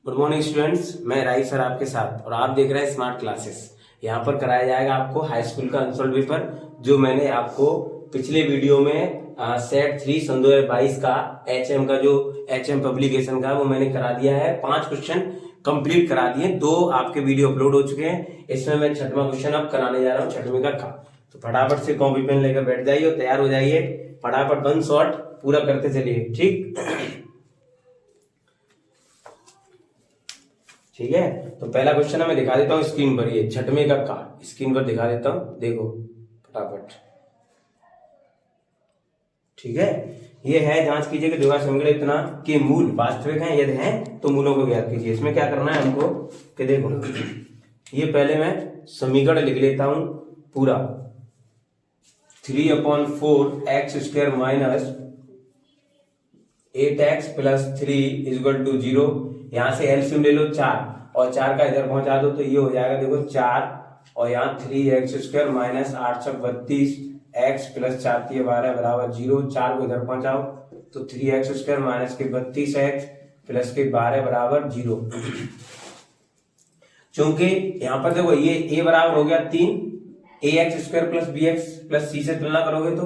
Good morning students, मैं राही sir आपके साथ और आप देख रहे हैं स्मार्ट क्लासेस। यहाँ पर कराया जाएगा आपको हाई स्कूल का अनसोल्ड पेपर, जो मैंने आपको पिछले वीडियो में सेट 3 सन 2022 का एचएम का जो एचएम पब्लिकेशन का वो मैंने करा दिया है। 5 क्वेश्चन कंप्लीट करा दिए, 2 आपके वीडियो अपलोड हो चुके हैं। इसमें मैं 6वां क्वेश्चन अब कराने जा रहा हूँ, 6वीं का का। तो फटाफट से कॉपी पेन लेकर बैठ जाइए और तैयार हो जाइए। फटाफट 1 शॉट पूरा करते चलिए, ठीक है। तो पहला क्वेश्चन है, मैं दिखा देता हूँ स्क्रीन पर। ये 6वें का स्क्रीन पर दिखा देता हूँ, देखो फटाफट। ठीक है, ये है, जांच कीजिए कि द्विघात समीकरण इतना के मूल वास्तविक हैं, यदि हैं तो मूलों को ज्ञात कीजिए। इसमें क्या करना है हमको कि देखो, ये पहले मैं समीकरण लिख लेता हूं पूरा। 3/4 x square minus 8x plus 3 equal to 0। यहां से एलसीएम ले लो 4 और 4 का इधर पहुंचा दो तो ये हो जाएगा, देखो 4 और यहाँ 3x square minus 8 × 32 x plus 4 × 12 बराबर 0। 4 को इधर पहुंचाओ तो 3x स्क्वायर माइनस के 32x प्लस के 12 बराबर 0। चूंकि यहाँ पर देखो ये a बराबर हो गया 3, ax square plus bx plus c से तुलना करोगे तो,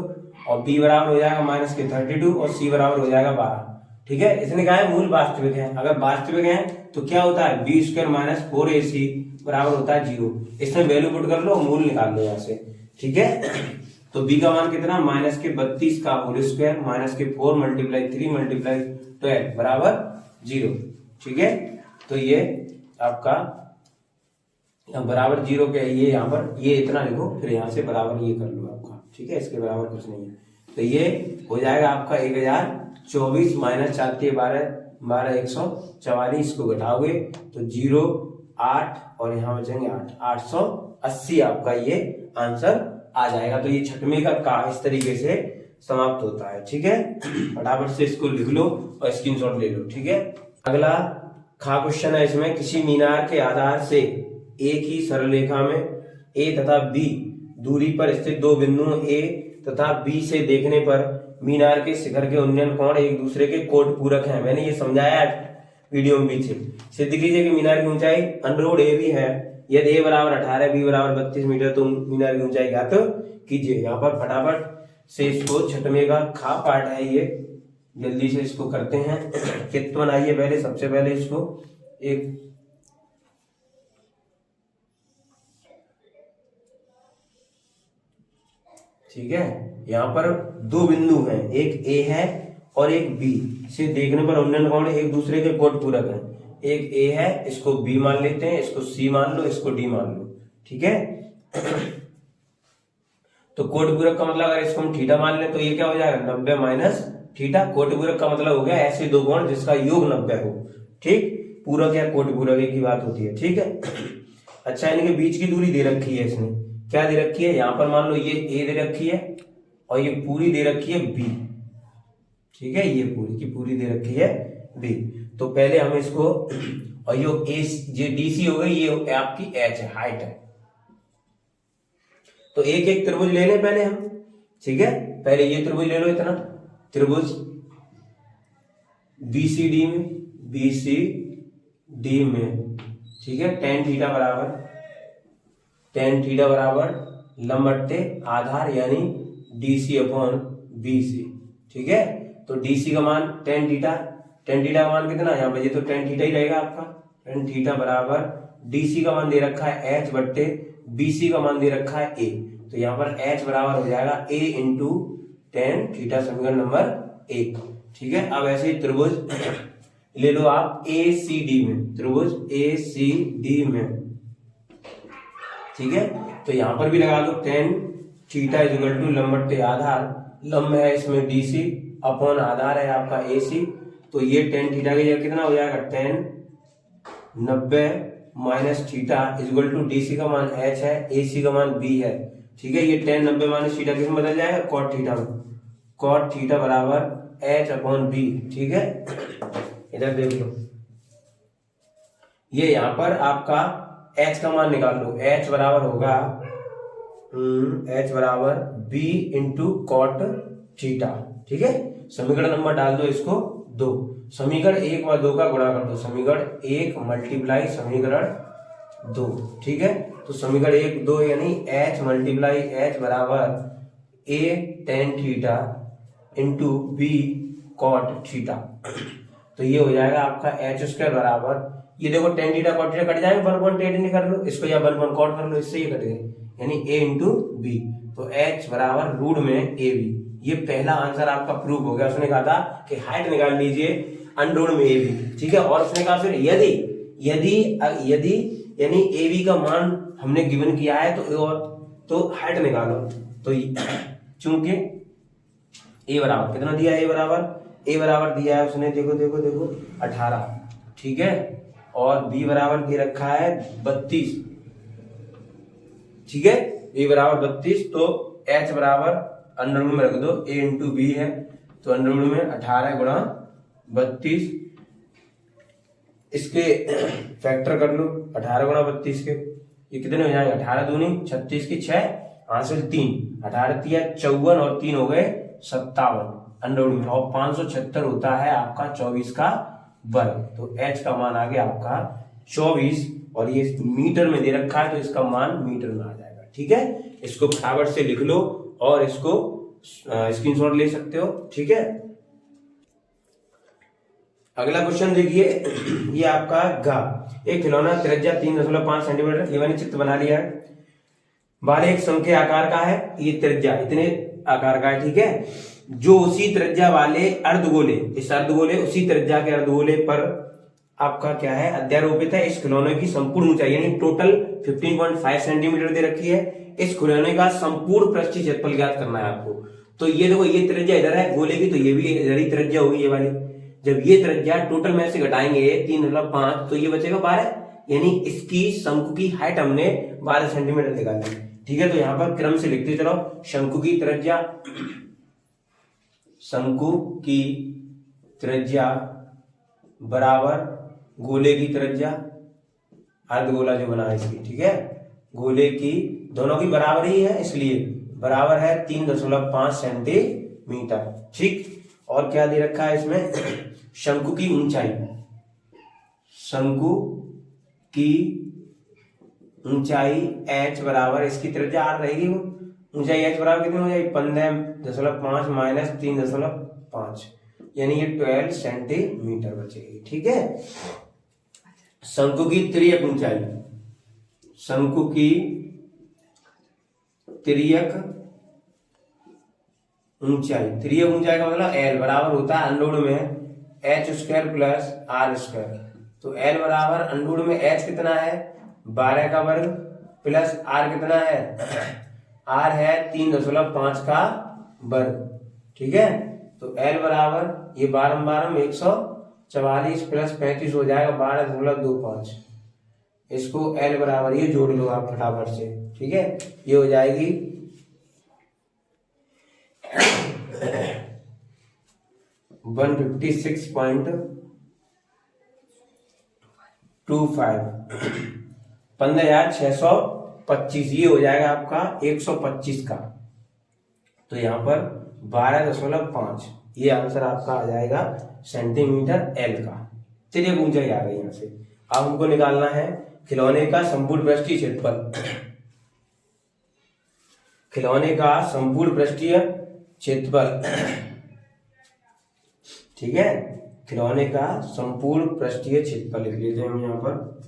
और b बराबर हो जाएगा माइनस के 32 और c बराबर हो जाएगा 12। ठीक है, इसने कहा है मूल वास्तविक है। अगर वास्तविक है तो क्या होता है, b स्क्वायर माइनस 4ac बराबर होता है 0। इसमें वैल्यू पुट कर लो, मूल निकाल लो यहाँ से। ठीक है, तो b का मान कितना, माइनस के 32 का होल स्क्वायर माइनस के 4 × 3 × 12 बराबर 0। ठीक है, तो ये आपका बराबर 0 के, ये यहाँ पर ये इतना लिखो, फिर यहाँ से बराबर ये कर लो आपका। ठीक है, इसके बराबर कुछ नहीं है, तो ये हो जाएगा आपका 1024 माइनस 4 के 12 144 को घटाओगे तो 0 8 और यहाँ बचेंगे 8, 880 आपका ये आंसर आ जाएगा। तो ये 6वें का इस तरीके से समाप्त होता है। ठीक है, फटाफट से इसको लिख लो और स्क्रीनशॉट ले लो। ठीक है, अगला खा क्वेश्चन है। इसमें किसी मीनार के आधार से एक ही सरल रेखा में ए तथा बी दूरी पर स्थित 2 बिंदुओं ए तथा बी से देखने पर मीनार के शिखर के उन्नयन कोण एक दूसरे के कोट पूरक हैं। मैंने ये समझाया वीडियो में पीछे। सिद्ध कीजिए कि मीनार की ऊंचाई √ ए भी है। यदि a बराबर 18 b बराबर 32 मीटर तो मीनार की ऊंचाई ज्ञात कीजिए। यहाँ पर फटाफट से इसको 6वें का खा पार्ट है, ये जल्दी से इसको करते हैं। चित्र बनाइए पहले, सबसे पहले इसको एक ठीक है, यहाँ पर 2 बिंदु हैं, एक A है और एक B से देखने पर उन्नयन कोण एक दूसरे के कोट पूरक हैं। एक A है, इसको B मान लेते हैं, इसको C मान लो, इसको D मान लो। ठीक है, तो कोट पूरक का मतलब अगर इसको हम थीटा मान लें तो ये क्या हो जाएगा, 90 माइनस थीटा। कोट पूरक का मतलब हो गया ऐसे 2 कोण जिसका योग 90 हो। ठीक, पूरक या कोट पूरक एक ही बात होती है। ठीक है, अच्छा, इनके बीच की दूरी दे रखी है, इसने क्या दे रखी है, यहाँ पर मान लो ये A दे रखी है और ये पूरी दे रखी है B। ठीक है, ये पूरी की पूरी दे रखी है B। तो पहले हम इसको, और ये DC हो गई, ये आपकी H है, हाइट है। तो एक एक त्रिभुज ले लें पहले हम। ठीक है, पहले ये त्रिभुज ले लो, इतना त्रिभुज BCD में। ठीक है, tan थीटा बराबर लंब बट्टे आधार यानी DC/BC। ठीक है, तो DC का मान tan थीटा का मान कितना, यहाँ पे ये तो tan थीटा ही रहेगा आपका। tan थीटा बराबर DC का मान दे रखा है H बट्टे BC का मान दे रखा है A। तो यहाँ पर H बराबर हो जाएगा A × tan थीटा, समीकरण नंबर 1। ठीक है, अब ऐसे ही त्रिभुज ले लो आप ACD में, त्रिभुज ACD में। ठीक है, तो यहां पर भी लगा लो tan थीटा इक्वल टू लंब बट्टे आधार, लंब है इसमें DC अपॉन आधार है आपका AC। तो ये tan थीटा की जगह कितना हो जाएगा, tan 90 minus theta equal to DC का मान H है, AC का मान B है। ठीक है, ये tan 90 माइनस थीटा किस में बदल जाएगा, cot थीटा में। cot थीटा बराबर H/B। ठीक है, इधर देख लो, ये यहां पर आपका H का मान निकाल लो। H बराबर होगा H बराबर B × cot थीटा। ठीक है, समीकरण नंबर डाल दो इसको 2। समीकरण 1 व 2 का गुणा कर दो, समीकरण 1 मल्टीप्लाई समीकरण 2, ठीक है। तो समीकरण 1 2 यानी h मल्टीप्लाई h बराबर a tan theta into B cot theta. तो ये हो जाएगा आपका एच स्क्वायर बराबर, ये देखो tan थीटा कॉट थीटा कट जाएंगे, 1/tan कर लो इसको, या 1 कॉट कर लो, इससे ये कट गए, यानी a इंटू बी। तो h बराबर रूट में ए बी। ये पहला आंसर आपका प्रूव हो गया। उसने कहा था कि हाइट निकाल लीजिए अंडर में ए बी, ठीक है। और उसने कहा फिर यदि यदि यदि यानी ए बी का मान हमने गिवन किया है तो हाइट निकालो। तो चूंकि ए बराबर कितना दिया, ए बराबर दिया है उसने, देखो देखो देखो 18, ठीक है। और बी बराबर दे रखा है 32, ठीक है, बी बराबर 32। तो एच बराबर अंडर में रख दो, ए इंटू बी है, तो अंडर में 18 गुणा 32, इसके फैक्टर कर लो 18 गुणा 32 के, ये कितने हो जाएंगे, 18 दूनी 36 की 6 हासिल 3, 18 तिया 54 और 3 हो गए 57 अंडर में, और 576 होता है आपका 24 का वर्ग। तो h का मान आ गया आपका 24, और ये मीटर में दे रखा है तो इसका मान मीटर में आ जाएगा, ठीक है। इसको फटाफट से लिख लो और इसको स्क्रीनशॉट ले सकते हो, ठीक है। अगला क्वेश्चन देखिए, ये आपका एक खिलौना त्रिज्या 3.5 सेंटीमीटर एवं चित्र बना लिया है, बाल एक संख्या आकार का है, ये त्रिज्या इतने आकार का है, ठीक है। जो उसी त्रिज्या वाले अर्धगोले, इस अर्धगोले उसी त्रिज्या के अर्धगोले पर आपका क्या है अध्यारोपित है। इस खिलौने की संपूर्ण ऊंचाई यानी टोटल 15.5 सेंटीमीटर दे रखी है। इस खिलौने का संपूर्ण पृष्ठीय क्षेत्रफल ज्ञात करना है आपको। तो ये देखो, ये त्रिज्या इधर है गोले की, तो ये भी इधर ही त्रिज्या होगी ये वाली। जब ये त्रिज्या टोटल में से घटाएंगे 3.5, तो ये बचेगा 12, यानी इसकी शंकु की हाइट हमने 12 सेंटीमीटर निकाली, ठीक है। तो यहाँ पर क्रम से लिखते चलो, शंकु की त्रिज्या, शंकु की त्रिज्या बराबर गोले की त्रिज्या, अर्धगोला जो बना है इसकी, ठीक है, गोले की दोनों की बराबर ही है इसलिए बराबर है 3.5 सेंटीमीटर, ठीक। और क्या दे रखा है इसमें, शंकु की ऊंचाई, शंकु की ऊंचाई h बराबर, इसकी त्रिज्या r रहेगी, वो ऊंचाई h बराबर कितनी हो जाएगी 15.5 माइनस 3.5, यानी ये 12 सेंटीमीटर बचेगी, ठीक है। शंकु की तिर्यक ऊंचाई, शंकु की तिर्यक ऊंचाई का मतलब L बराबर होता है अंडर में h square plus r square. तो L बराबर अंडर में h कितना है 12 का वर्ग प्लस r कितना है, r है 3.5 का वर्ग, ठीक है। तो L बराबर ये 12 144 प्लस 35 हो जाएगा 12.25। इसको L बराबर ये जोड़ लो आप फटाफट से, ठीक है। ये हो जाएगी 156.25, 15,625, ये हो जाएगा आपका 125 का। तो यहाँ पर 12.5, ये आंसर आपका आ जाएगा सेंटीमीटर L का। चलिए ऊंचाई आ गई यहाँ से। अब हमको निकालना है खिलौने का संपूर्ण पृष्ठीय क्षेत्रफल, खिलौने का संपूर्ण पृष्ठीय क्षेत्रफल, ठीक है। खिलौने का संपूर्ण पृष्ठीय क्षेत्रफल लिख लेते हैं हम यहाँ पर,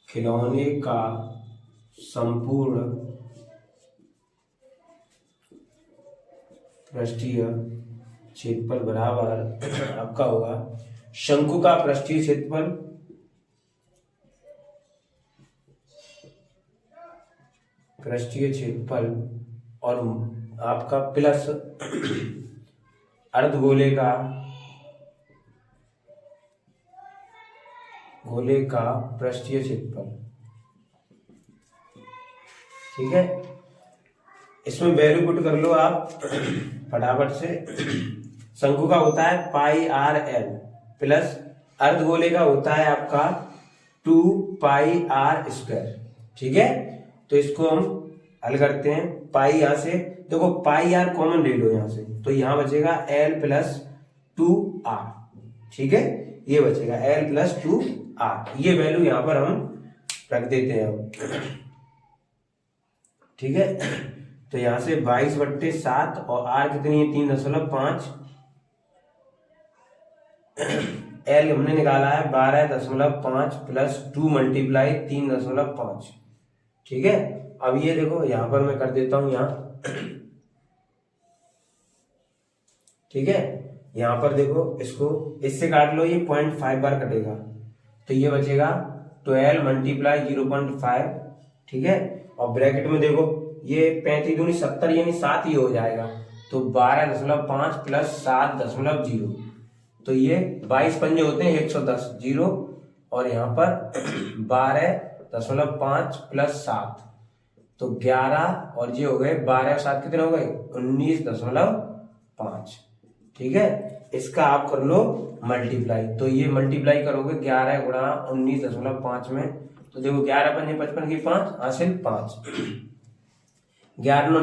खिलौने का संपूर्ण पृष्ठीय क्षेत्रफल बराबर आपका होगा शंकु का पृष्ठीय क्षेत्रफल और आपका प्लस अर्धगोले का पृष्ठीय क्षेत्रफल, ठीक है। इसमें वैल्यू पुट कर लो आप फटाफट से। शंकु का होता है पाई आर एल प्लस अर्धगोले का होता है आपका 2 पाई आर स्क्वायर, ठीक है। तो इसको हम हल करते हैं। पाई यहाँ से देखो, पाई आर कॉमन ले लो यहाँ से, तो यहाँ बचेगा L प्लस 2R, ठीक है, ये बचेगा L प्लस 2R। ये वैल्यू यहाँ पर हम रख देते हैं अब, ठीक है। तो यहाँ से 22/7 और R कितनी है 3.5, L हमने निकाला है 12.5 प्लस 2 मल्टीप्लाई 3.5, ठीक है। अब ये देखो यहाँ पर मैं कर देता हूं यहाँ, ठीक है, यहाँ पर देखो इसको इससे काट लो, ये 0.5 बार कटेगा, तो ये बचेगा 12 मल्टीप्लाई 0.5, ठीक है। और ब्रैकेट में देखो ये 35 दूनी 70 यानी 7 ही हो जाएगा, तो 12.5 प्लस 7.0, तो ये 22 पंजे होते हैं 110 जीरो, और यहाँ पर 12.5 प्लस 7 तो 11, और ये हो गए 12 और 7 कितने हो गए 19.5, ठीक है। इसका आप कर लो मल्टीप्लाई, तो ये मल्टीप्लाई करोगे 11 गुणा 19.5 में, तो देखो 11 पंजे 55 की 5 हासिल 5, 11 9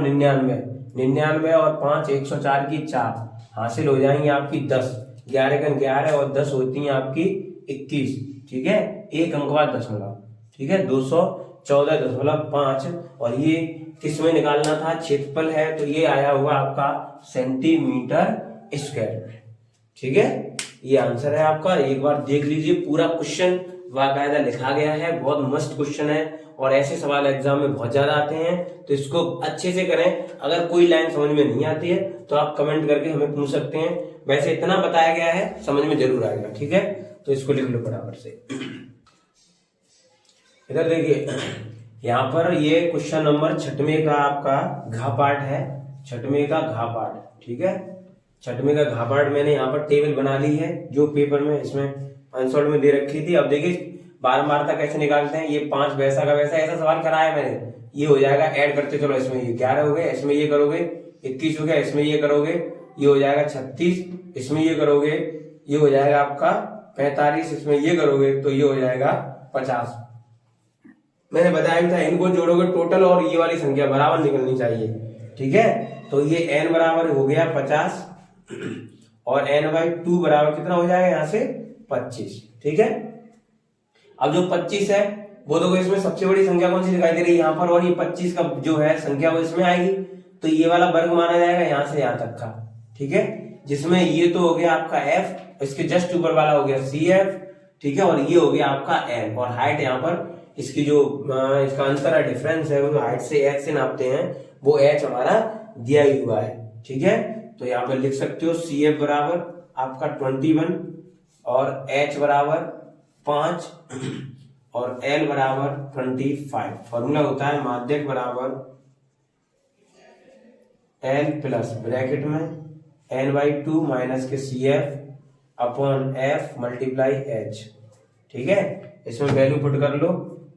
99 और 5 104 की 4 हासिल हो जाएंगी आपकी 10, 11 का 11 और 10 होती हैं आपकी 21, ठीक है, एक अंक बाद दशमलव, ठीक है, 214.5। और ये किस में निकालना था, क्षेत्रफल है, तो ये आया हुआ आपका सेंटीमीटर स्क्वायर में, ठीक है। ये आंसर है आपका, एक बार देख लीजिए, पूरा क्वेश्चन बाकायदा लिखा गया है, बहुत मस्त क्वेश्चन है, और ऐसे सवाल एग्जाम में बहुत ज्यादा आते हैं, तो इसको अच्छे से करें। अगर कोई लाइन समझ में नहीं आती है तो आप कमेंट करके हमें पूछ सकते हैं, वैसे इतना बताया गया है समझ में जरूर आएगा, ठीक है। तो इसको लिख लो फटाफट से। इधर देखिए, यहाँ पर ये क्वेश्चन नंबर 6वें का आपका घा पाठ है, 6वें का घा पाठ, ठीक है। 6वें का घा पाठ मैंने यहाँ पर टेबल बना ली है, जो पेपर में इसमें आंसर में दे रखी थी। अब देखिए बारंबारता कैसे निकालते हैं, ये 5 वैसा का वैसा, ऐसा सवाल कराया मैंने, ये हो जाएगा ऐड करते चलो, इसमें ये 11 हो गए, इसमें ये करोगे 21 हो गया, इसमें ये करोगे ये हो जाएगा 36, इसमें ये करोगे ये हो जाएगा आपका 45, इसमें ये करोगे तो ये हो जाएगा 50। मैंने बताया भी था इनको जोड़ोगे टोटल और ये वाली संख्या बराबर निकलनी चाहिए, ठीक है। तो ये n बराबर हो गया 50 और n/2 बराबर कितना हो जाएगा यहाँ से 25, ठीक है। अब जो 25 है वो देखो इसमें सबसे बड़ी संख्या कौन सी दिखाई दे रही है यहाँ पर, और ये 25 का जो है संख्या वो इसमें आएगी, तो ये वाला वर्ग माना जाएगा यहाँ से यहाँ तक का, ठीक है। जिसमें ये तो हो गया आपका f, इसके जस्ट ऊपर वाला हो गया CF, ठीक है, और ये हो गया आपका L, और हाइट यहाँ पर इसकी जो इसका अंतर है, डिफरेंस है, वो हाइट से h से नापते हैं, वो h हमारा दिया ही हुआ है, ठीक है। तो यहाँ पर लिख सकते हो CF बराबर आपका 21 और h बराबर 5 और L बराबर 25। फॉर्मूला होता है माध्यक बराबर L प्लस ब्रैकेट में n/2 माइनस के CF upon F multiply H, ठीक है। इसमें वैल्यू पुट कर लो,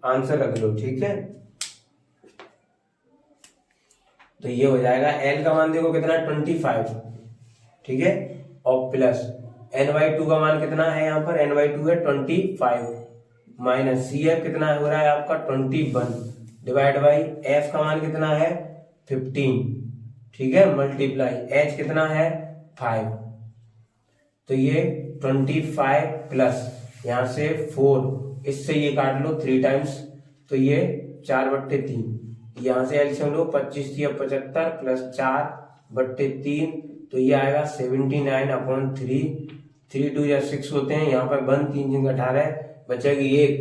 आंसर रख लो, ठीक है। तो ये हो जाएगा L का मान देखो कितना 25, ठीक है, और प्लस n/2 का मान कितना है यहाँ पर, n/2 है 25 माइनस CF कितना हो रहा है आपका 21 डिवाइड बाई F का मान कितना है 15, ठीक है, मल्टीप्लाई H कितना है 5, तो ये 25 प्लस यहाँ से 4, इससे ये काट लो 3 टाइम्स, तो ये 4/3, यहाँ से एलसीएम लो 25 या 75 प्लस 4/3, तो ये आएगा 79/3, 3 2 या 6 होते हैं, यहाँ पर 1 3 3 18 बचेगी 1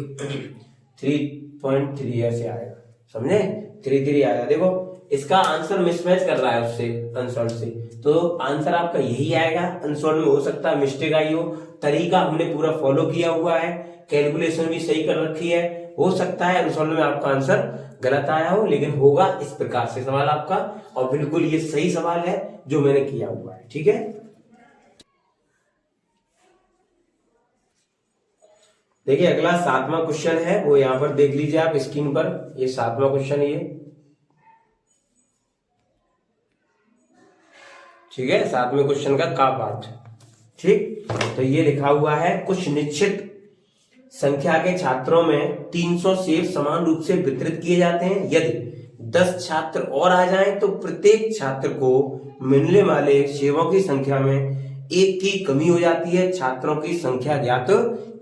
3.3 ऐसे आएगा, समझे, 3 3 आएगा। देखो इसका आंसर मिसमैच कर रहा है उससे आंसर से, तो आंसर आपका यही आएगा। आंसर में हो सकता है मिस्टेक आई हो, तरीका हमने पूरा फॉलो किया हुआ है, कैलकुलेशन भी सही कर रखी है, हो सकता है आंसर में आपका आंसर गलत आया हो, लेकिन होगा इस प्रकार से सवाल आपका, और बिल्कुल ये सही सवाल है जो मैंने किया हुआ है, ठीक है। देखिए अगला 7वां क्वेश्चन है, वो यहाँ पर देख लीजिए आप स्क्रीन पर, ये 7वां क्वेश्चन ये, ठीक है, 7वें क्वेश्चन का पार्ट, ठीक। तो ये लिखा हुआ है कुछ निश्चित संख्या के छात्रों में 300 सेब समान रूप से वितरित किए जाते हैं, यदि 10 छात्र और आ जाएं तो प्रत्येक छात्र को मिलने वाले सेवों की संख्या में एक की कमी हो जाती है। छात्रों की संख्या ज्ञात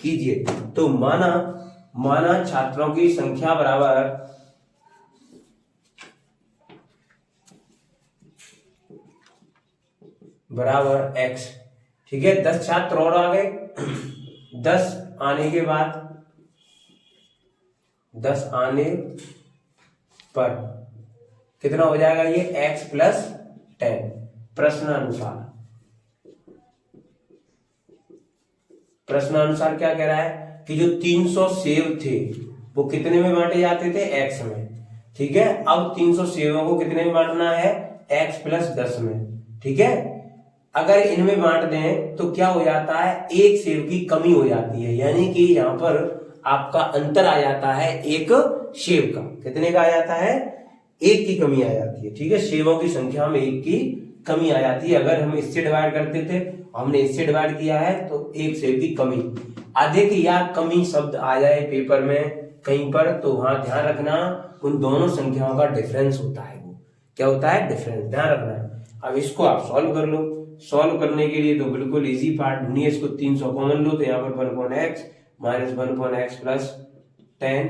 कीजिए। तो माना छात्रों की संख्या बराबर x। ठीक है, 10 छात्र और आ गए। 10 आने के बाद 10 आने पर कितना हो जाएगा ये x प्लस 10। प्रश्नानुसार क्या कह रहा है कि जो 300 सेव थे वो कितने में बांटे जाते थे x में। ठीक है, अब 300 सेवों को कितने में बांटना है x प्लस 10 में। ठीक है, अगर इनमें बांट दें तो क्या हो जाता है, एक सेव की कमी हो जाती है, यानी कि यहां पर आपका अंतर आ जाता है एक सेव का। कितने का आ जाता है, एक की कमी आ जाती है। ठीक है, सेवों की संख्या में एक की कमी आ जाती है। अगर हम इससे डिवाइड करते थे, हमने इससे डिवाइड किया है तो एक सेव की कमी। अधिक या कमी शब्द आ जाए पेपर में कहीं पर तो वहां ध्यान रखना उन दोनों संख्याओं का डिफरेंस होता है। वो क्या होता है, डिफरेंस, ध्यान रखना है। अब इसको आप सॉल्व कर लो। सॉल्व करने के लिए तो बिल्कुल इजी पार्ट ढूंढिए। इसको 300 कॉमन लो तो यहाँ पर 1/x माइनस 1/x प्लस 10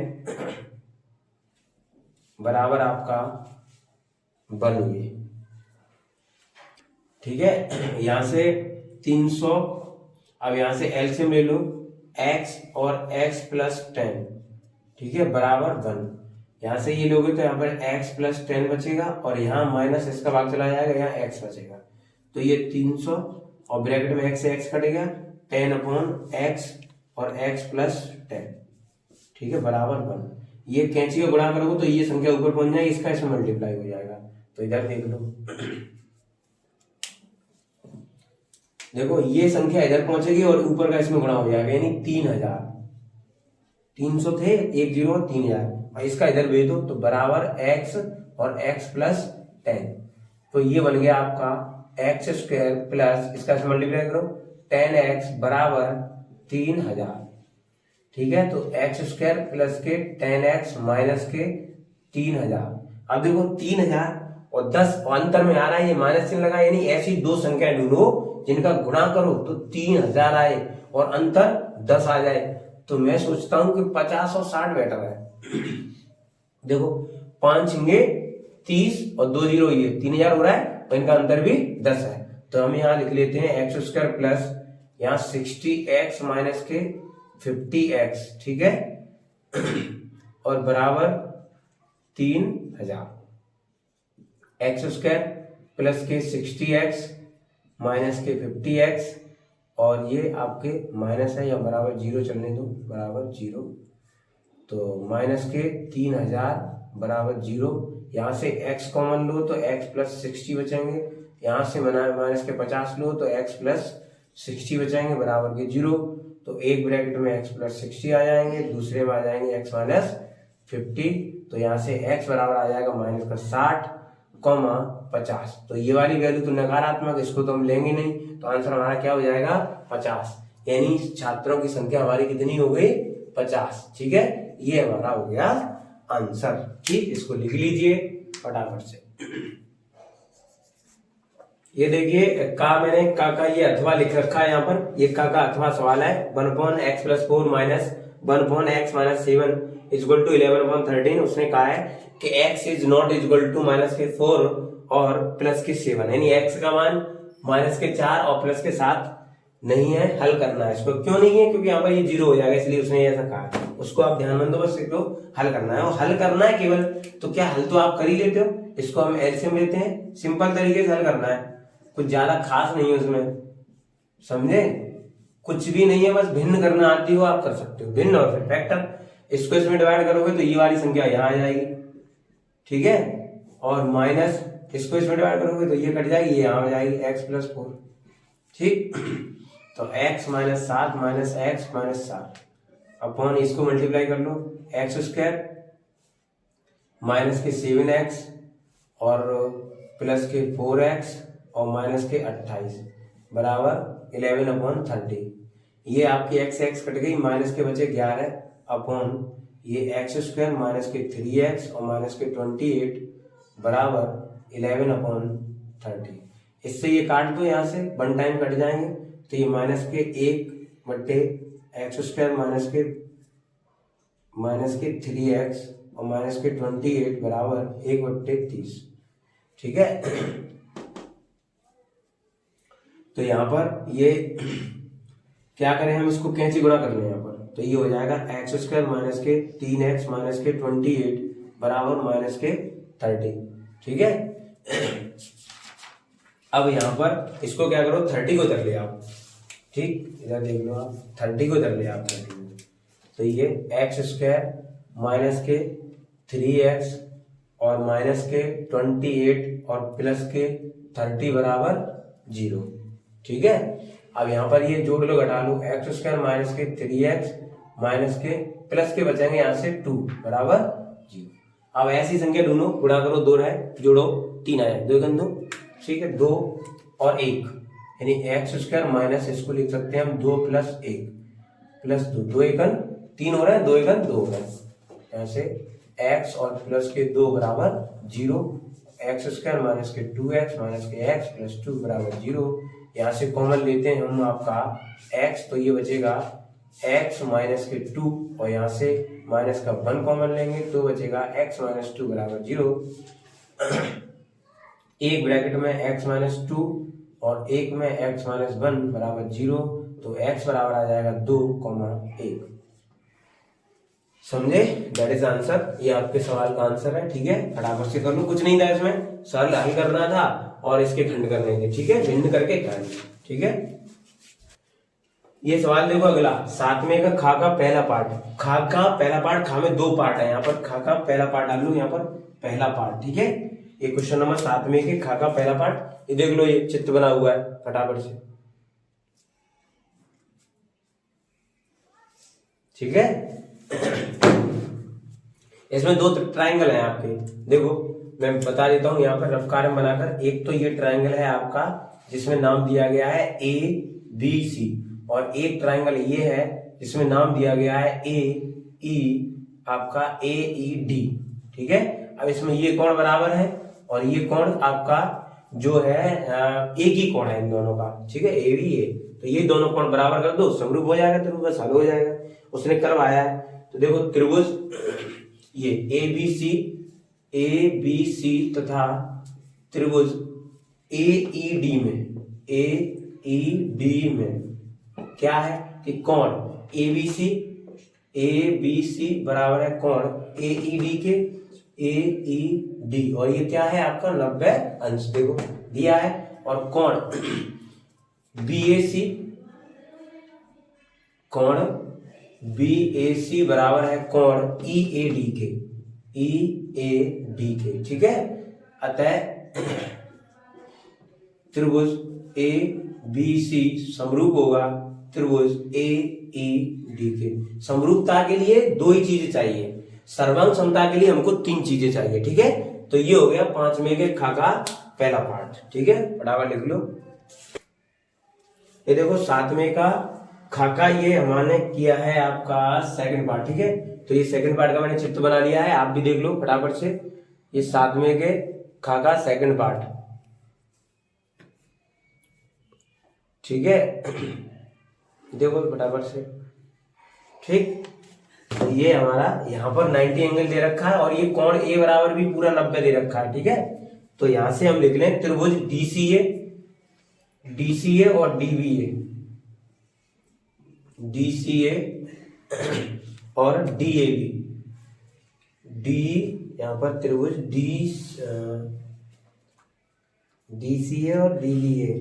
बराबर आपका 1 ये। ठीक है, यहां से 300, अब यहां से एलसीएम ले लो x और x प्लस 10। ठीक है, बराबर 1। यहां से ये लोगे तो यहाँ पर x प्लस 10 बचेगा और यहाँ माइनस इसका भाग चला जाएगा, यहाँ x बचेगा। तो ये 300 और ब्रैकेट में x से x कटेगा 10/x और x प्लस 10। ठीक है, बराबर 1। ये कैंची का गुणा करोगे तो ये संख्या ऊपर पहुंच जाएगी, इसका इसमें मल्टीप्लाई हो जाएगा। तो इधर देख लो, देखो ये संख्या इधर पहुंचेगी और ऊपर का इसमें गुणा हो जाएगा, यानी 3000। 300 थे, 1 0 3000 और इसका इधर भेज दो तो बराबर x और x प्लस 10। तो ये बन गया आपका x स्क्वायर प्लस इसका मल्टीप्लाई करो 10x बराबर 3000। ठीक है, तो x स्क्वायर प्लस के 10x माइनस के 3000। अब देखो 3000 और 10 अंतर में आ रहा है, ये माइनस चिन्ह लगा, यानी ऐसी दो संख्या ढूंढो जिनका गुणा करो तो 3000 आए और अंतर 10 आ जाए। तो मैं सोचता हूं कि 50 और 60 बेटर है। देखो 5 होंगे 30 और 2 0 ये 3000 हो रहा है और इनका अंतर भी 10 है। तो हम यहाँ लिख लेते हैं एक्स स्क्वायर प्लस यहाँ 60x माइनस के 50x। ठीक है, और बराबर 3000। एक्स स्क्वायर प्लस के 60x माइनस के 50x और ये आपके माइनस है या बराबर 0 चलने दो, बराबर 0। तो माइनस के 3000 बराबर 0। यहाँ से x कॉमन लो तो x प्लस 60 बचेंगे। यहाँ से माइनस के 50 लो तो x प्लस 60 बचेंगे बराबर के 0। तो एक ब्रैकेट में x प्लस 60 आ जाएंगे, दूसरे में आ जाएंगे x माइनस 50। तो यहाँ से x बराबर आ जाएगा माइनस का 60 कॉमा 50। तो ये वाली वैल्यू तो नकारात्मक, इसको तो हम लेंगे नहीं। तो आंसर हमारा क्या हो जाएगा 50, यानी छात्रों की संख्या हमारी कितनी हो गई 50। ठीक है, ये हमारा हो गया आंसर। ठीक, इसको लिख लीजिए फटाफट से। ये देखिए मैंने का ये अथवा लिख रखा है यहाँ पर, ये का अथवा सवाल है। 1/x plus 4 minus 1/x minus 7 equal to 11/13। उसने कहा है कि x is not equal to minus के 4 और प्लस के 7, यानी x का मान माइनस के 4 और प्लस के 7 नहीं है। हल करना है इसको, क्यों नहीं है, क्योंकि यहाँ पर ये 0 हो जाएगा, इसलिए उसने ऐसा कहा। उसको आप ध्यान में दो, बस इसको हल करना है और हल करना है केवल। तो क्या हल तो आप कर ही लेते हो, इसको हम एलसीएम लेते हैं, सिंपल तरीके से हल करना है, कुछ ज्यादा खास नहीं है उसमें, समझे, कुछ भी नहीं है, बस भिन्न करना आती हो आप कर सकते हो, भिन्न और फिर फैक्टर। इसको इसमें डिवाइड करोगे तो ये वाली संख्या यहाँ आ जाएगी। ठीक है, और माइनस इसको इसमें डिवाइड करोगे तो ये कट जाएगी, ये यहाँ आ जाएगी x प्लस 4। ठीक, तो x minus 7 minus x minus 7 upon इसको मल्टीप्लाई कर लो एक्स स्क्वायर माइनस के 7x और प्लस के 4x और माइनस के 28 बराबर 11/30। ये आपकी x कट गई, माइनस के बचे 11 अपॉन ये एक्स स्क्वायर माइनस के 3x और माइनस के 28 बराबर 11/30। इससे ये काट दो, यहाँ से 1 टाइम कट जाएंगे, तो ये माइनस के 1/x² माइनस के 3x और माइनस के 28 बराबर 1/30। ठीक है। तो यहाँ पर ये क्या करें हम, इसको कैंची गुणा कर लें यहाँ पर, तो ये हो जाएगा x² माइनस के 3x माइनस के 28 बराबर माइनस के 30। ठीक है। अब यहाँ पर इसको क्या करो, 30 को धर ले आप। ठीक, इधर देख लो आप, 30 को धर ले आप 30 को, तो ये x² माइनस के 3x और माइनस के 28 और प्लस के 30 बराबर 0। ठीक है। अब यहाँ पर ये जोड़ लो घटा लो, x² माइनस के 3x माइनस के प्लस के बचेंगे यहाँ से 2 बराबर 0। अब ऐसी संख्या ढूंढो, गुणा करो, 2 रहे, जोड़ो 3 आए, 2 गुना 2। ठीक है, 2 और 1 यानी x² माइनस, इसको लिख सकते हैं हम 2 + 1 + 2, 2 1 3 हो रहा है, 2 1 2 हो रहा है, यहाँ से x और प्लस के 2 बराबर 0, x² माइनस के 2x माइनस के x + 2 बराबर 0। यहाँ से कॉमन लेते हैं हम आपका x, तो ये बचेगा x माइनस के 2 और यहाँ से माइनस का 1 कॉमन लेंगे तो बचेगा x माइनस 2 बराबर 0। एक ब्रैकेट में x माइनस 2 और एक में x माइनस 1 बराबर 0, तो x बराबर आ जाएगा 2,1। समझे? That is answer. ये आपके सवाल का आंसर है। ठीक है, फटाफट से कर लो, कुछ नहीं था इसमें, सरल हल करना था और इसके खंड करने थे। ठीक है, भिन्न करके खंड। ठीक है, ये सवाल देखो अगला, 7वें का खा का पहला पार्ट। खा का पहला पार्ट, खा में 2 पार्ट है, यहाँ पर खा का पहला पार्ट डाल लो, यहाँ पर पहला पार्ट। ठीक है, ये क्वेश्चन नंबर 7वें के खा का पहला पार्ट, ये देख लो, ये चित्र बना हुआ है, फटाफट से। ठीक है, इसमें 2 ट्रायंगल हैं आपके, देखो मैं बता देता हूं यहाँ पर रफ कार्य बनाकर। एक तो ये ट्रायंगल है आपका जिसमें नाम दिया गया है ABC, और एक ट्रायंगल ये है जिसमें नाम दिया गया है AE, आपका AED। ठीक है, अब इसमें ये कोण बराबर है और ये कोण आपका जो है एक ही कोण है इन दोनों का। ठीक है, ABA, तो ये दोनों कोण बराबर कर दो, समरूप हो जाएगा, त्रिभुज बस हल हो जाएगा। उसने करवाया है, तो देखो त्रिभुज ये ABC तथा त्रिभुज AED में क्या है कि कोण ABC बराबर है कोण AED के, AED, और ये क्या है आपका 90 अंश, देखो दिया है। और कोण BAC बराबर है कोण EAD के। ठीक है, अतः त्रिभुज ABC समरूप होगा त्रिभुज AED के। समरूपता के लिए 2 ही चीजें चाहिए, सर्वांग समता के लिए हमको 3 चीजें चाहिए। ठीक है, तो ये हो गया 5वें के खा का पहला पार्ट। ठीक है, फटाफट लिख लो। ये देखो 7वें का खा का ये हमने किया है आपका सेकंड पार्ट। ठीक है, तो ये सेकंड पार्ट का मैंने चित्र बना लिया है, आप भी देख लो फटाफट से। ये 7वें के खा का सेकंड पार्ट। ठीक है, देखो फटाफट से। ठीक, तो ये हमारा यहाँ पर 90 एंगल दे रखा है और ये कोण A बराबर भी पूरा 90 दे रखा है। ठीक है, तो यहां से हम लिख लें त्रिभुज DCA और DCA और DAB। यहाँ पर त्रिभुज DCA और DBA।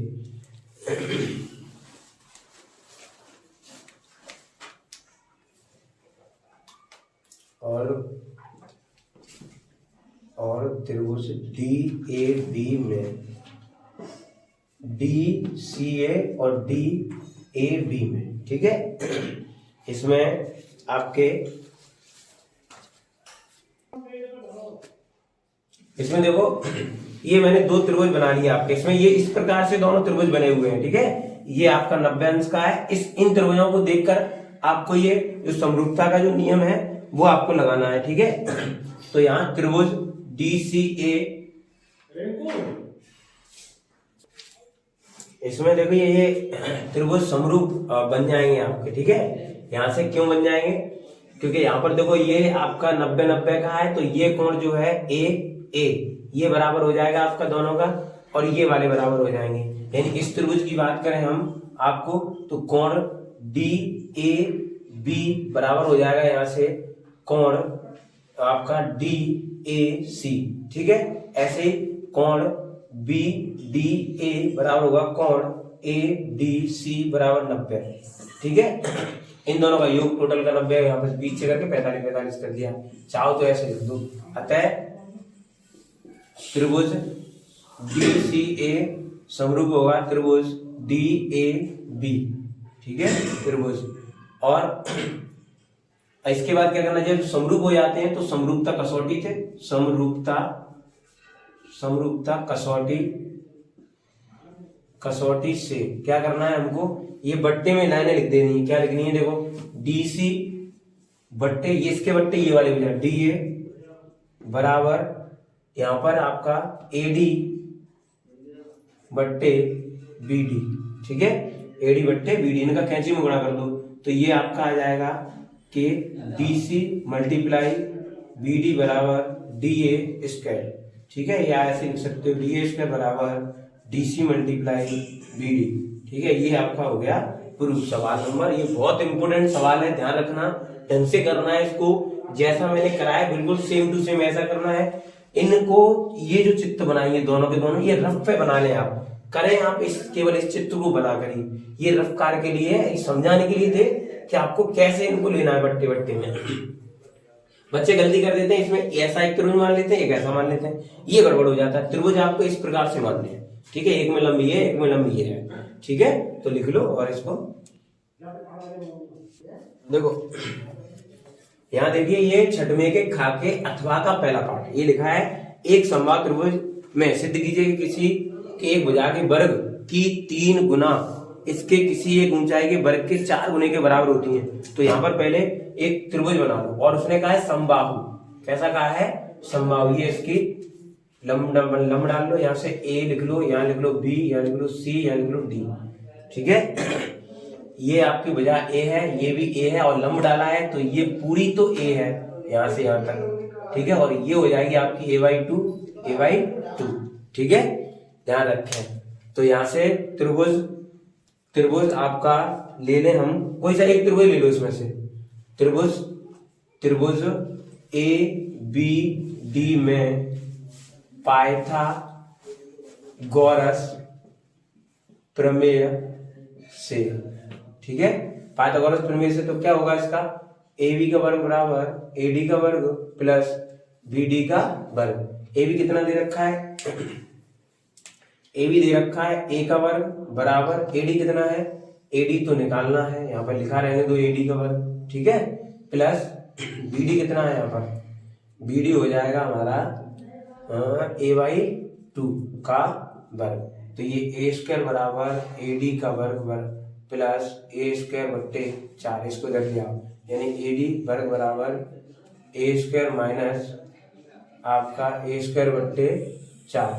और त्रिभुज DAB में DCA और DAB में। ठीक है, इसमें आपके इसमें देखो ये मैंने 2 त्रिभुज बना लिए आपके, इसमें ये इस प्रकार से दोनों त्रिभुज बने हुए हैं। ठीक है, ये आपका 90 अंश का है। इन त्रिभुजों को देखकर आपको ये जो समरूपता का जो नियम है वो आपको लगाना है। ठीक है, तो यहाँ त्रिभुज DCA इसमें देखो ये त्रिभुज समरूप बन जाएंगे आपके, ठीक है। यहाँ से क्यों बन जाएंगे, क्योंकि यहाँ पर देखो ये आपका 90-90 का है, तो ये कोण जो है ए ये बराबर हो जाएगा आपका दोनों का, और ये वाले बराबर हो जाएंगे। यानी इस त्रिभुज की बात करें हम आपको, तो कोण डी ए बी बराबर हो जाएगा यहाँ से कोण आपका डी ए सी, ठीक है। ऐसे ही कोण बी डी ए बराबर होगा कोण ए डी सी बराबर 90, ठीक है। इन दोनों का योग टोटल का 90 यहाँ पर बीच से करके 45 कर दिया, चाहो तो ऐसे लिख दो। अतः त्रिभुज डी सी ए समरूप होगा त्रिभुज डी ए बी, ठीक है, त्रिभुज। और इसके बाद क्या करना, जब समरूप हो जाते हैं तो समरूपता कसौटी थे, समरूपता कसौटी से क्या करना है हमको, ये बट्टे में लाइनें लिख देनी है। क्या लिखनी है, देखो डी सी बट्टे ये इसके बट्टे ये वाले भी डी ए बराबर यहाँ पर आपका ए डी बट्टे बी डी, ठीक है। ए डी बट्टे बी डी, इनका कैंची में गुणा कर दो, तो ये आपका आ जाएगा कि D C multiply B D बराबर डी ए स्क्वायर, ठीक है। या ऐसे लिख सकते हो डी ए स्क्वायर बराबर D C multiply B D, ठीक है। ये आपका हो गया प्रूफ सवाल नंबर। ये बहुत इंपोर्टेंट सवाल है, ध्यान रखना, ढंग से करना है इसको, जैसा मैंने कराया बिल्कुल सेम टू सेम ऐसा करना है। इनको ये जो चित्र बनाएंगे दोनों के दोनों, ये रफ पे बना लें आप, करें आप इस केवल इस चित्र को बनाकर ही, ये रफ कार्य के लिए समझाने के लिए थे कि आपको कैसे इनको लेना है बट्टे बट्टे में। बच्चे गलती कर देते हैं, इसमें ऐसा एक त्रिभुज मान लेते हैं, एक ऐसा मान लेते हैं, ये गड़बड़ हो जाता है। त्रिभुज आपको इस प्रकार से मानने हैं, ठीक है, एक में लंबी है एक में लंबी है, ठीक है। तो लिख लो और इसको देखो, यहाँ देखिए ये छठवें के खा के अथवा का पहला पाठ ये लिखा है, एक समबाहु त्रिभुज में सिद्ध कीजिए कि किसी के एक भुजा के वर्ग की 3 गुना इसके किसी एक ऊंचाई के वर्ग के 4 गुने के बराबर होती है। तो यहाँ पर पहले एक त्रिभुज बना लो, और उसने कहा है समबाहु, कैसा कहा है, समबाहु। ये इसकी लंब डाल लो, यहाँ से ए लिख लो, यहाँ लिख लो बी, यहाँ लिख लो सी, यहाँ लिख लो डी, ठीक है। ये आपकी भुजा ए है, ये भी ए है, और लंब डाला है तो ये पूरी तो ए है यहाँ से यहाँ तक, ठीक है। और ये हो जाएगी आपकी a/2, ठीक है, ध्यान रखें। तो यहाँ से त्रिभुज आपका ले लें हम, कोई सा एक त्रिभुज ले लो इसमें से, त्रिभुज ए बी डी में पाइथागोरस प्रमेय से, ठीक है, पाइथागोरस प्रमेय से। तो क्या होगा इसका, ए बी का वर्ग बराबर ए डी का वर्ग प्लस बी डी का वर्ग। ए बी कितना दे रखा है, ए बी दे रखा है ए का वर्ग बराबर ए डी कितना है, ए डी तो निकालना है, यहाँ पर लिखा रहने दो ए डी का वर्ग, ठीक है, प्लस बी डी कितना है, यहाँ पर बी डी हो जाएगा हमारा a/2 का वर्ग। तो ये ए स्क्वायर बराबर ए डी का वर्ग प्लस ए स्क्वायर बट्टे 4, इसको इधर लिया, यानी ए डी वर्ग बराबर ए स्क्वायर माइनस आपका ए स्क्वायर बट्टे 4,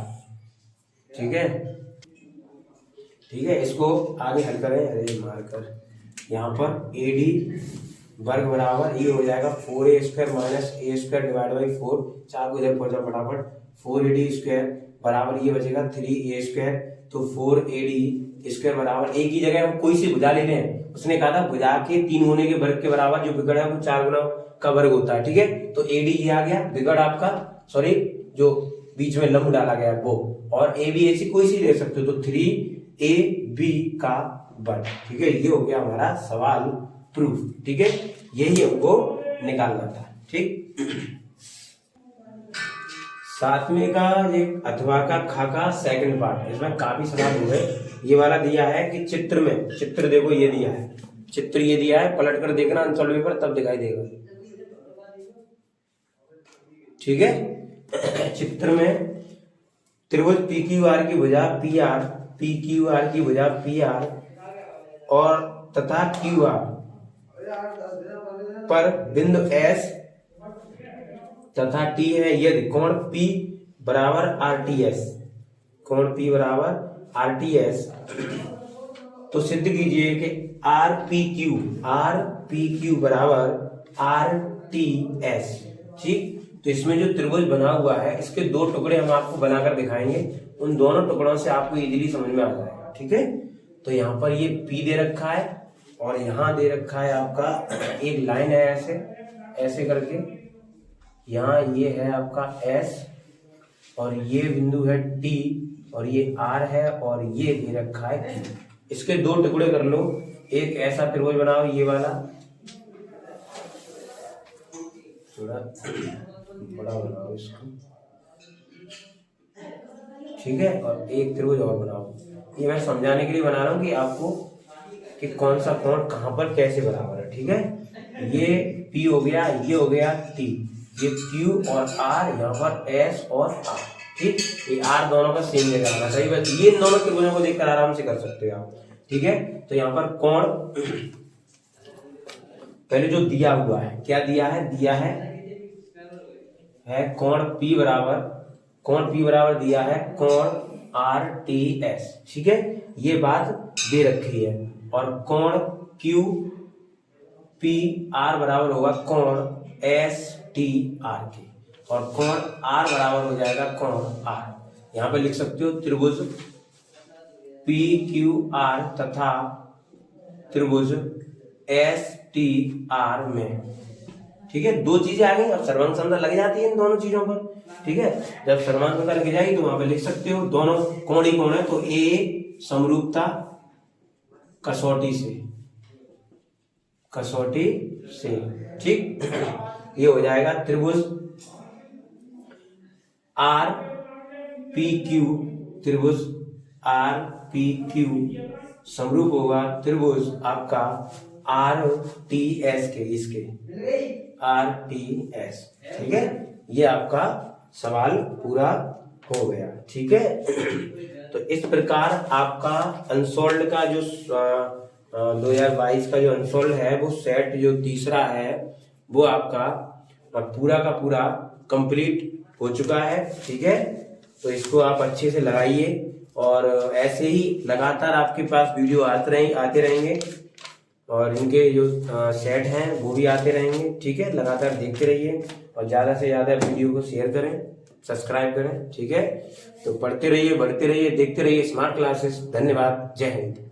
ठीक है, ठीक है। इसको आगे हल करें, अरे मारकर यहाँ पर ए डी वर्ग बराबर ये हो जाएगा 4a square minus A square divide by 4, 4 को इधर पहुंचा फटाफट, 4ad स्क्वायर बराबर ये बचेगा 3a स्क्वायर, तो 4ad स्क्वायर बराबर ए की जगह हम कोई सी भुजा ले लें, उसने कहा था भुजा के 3 होने के वर्ग के बराबर जो बिगड़ है वो 4 गुना का वर्ग होता है, ठीक है। तो ad ये आ गया बिगड़ आपका, सॉरी जो बीच में लंब डाला गया वो, और ए बी ऐसी कोई सी ले सकते हो, तो 3ab का वर्ग, ठीक है। ये हो गया हमारा सवाल प्रूफ, ठीक है, यही हमको निकालना था, ठीक। सातवें का ये अथवा का खा का सेकंड पार्ट, इसमें काफी सवाल हुए। ये वाला दिया है कि चित्र में, चित्र देखो ये दिया है, चित्र ये दिया है, पलट कर देखना आंसर पेपर तब दिखाई देगा, ठीक है। चित्र में त्रिभुज पी क्यू आर की भुजा P R, P Q R की भुजा पी आर और तथा क्यू आर पर बिंदु S तथा T है, यदि कोण P बराबर RTS, कोण P बराबर RTS, तो सिद्ध कीजिए कि RPQ बराबर RTS। ठीक, तो इसमें जो त्रिभुज बना हुआ है इसके दो टुकड़े हम आपको बनाकर दिखाएंगे, उन दोनों टुकड़ों से आपको इजीली समझ में आ जाएगा। ठीक है, तो यहाँ पर ये P दे रखा है और यहाँ दे रखा है आपका एक लाइन है ऐसे ऐसे करके, यहाँ ये है आपका S और ये बिंदु है T और ये R है और ये दे रखा है Q। इसके दो टुकड़े कर लो, एक ऐसा त्रिभुज बनाओ ये वाला, थोड़ा बड़ा बनाओ इसको, ठीक है, और एक त्रिभुज और बनाओ। ये मैं समझाने के लिए बना रहा हूँ कि आपको कि कौन सा कोण कहाँ पर कैसे बराबर है। ठीक है, ये P हो गया, ये हो गया T, ये Q और R, यहाँ पर S और R। ठीक, ये R दोनों का सेम जगह आना चाहिए, बस ये दोनों त्रिभुजों को देखकर आराम से कर सकते हो आप। ठीक है, तो यहाँ पर कोण पहले जो दिया हुआ है, क्या दिया है कोण P बराबर दिया है कोण RTS। ठीक है, ये बात दे रखी है, और कोण QPR बराबर होगा कोण STR के, और कोण R बराबर हो जाएगा कोण R। यहाँ पे लिख सकते हो त्रिभुज PQR तथा त्रिभुज STR में। ठीक है, दो चीजें आ गई, अब सर्वांग समता लग जाती है इन दोनों चीजों पर। ठीक है, जब सर्वांग समता लग जाएगी तो वहां पे लिख सकते हो दोनों कोण ही कोण है, तो ए समरूपता कसौटी से। ठीक, ये हो जाएगा त्रिभुज RPQ समरूप होगा त्रिभुज आपका RTS के, इसके RTS। ठीक है, ये आपका सवाल पूरा हो गया। ठीक है, तो इस प्रकार आपका अनसोल्ड का जो 2022 का जो अनसोल्ड है वो सेट जो तीसरा है वो आपका पूरा का पूरा कंप्लीट हो चुका है। ठीक है, तो इसको आप अच्छे से लगाइए और ऐसे ही लगातार आपके पास वीडियो आते रहेंगे और इनके जो सेट हैं वो भी आते रहेंगे। ठीक है, लगातार देखते रहिए और ज़्यादा से ज़्यादा वीडियो को शेयर करें, सब्सक्राइब करें। ठीक है, तो पढ़ते रहिए, बढ़ते रहिए, देखते रहिए स्मार्ट क्लासेस। धन्यवाद, जय हिंद।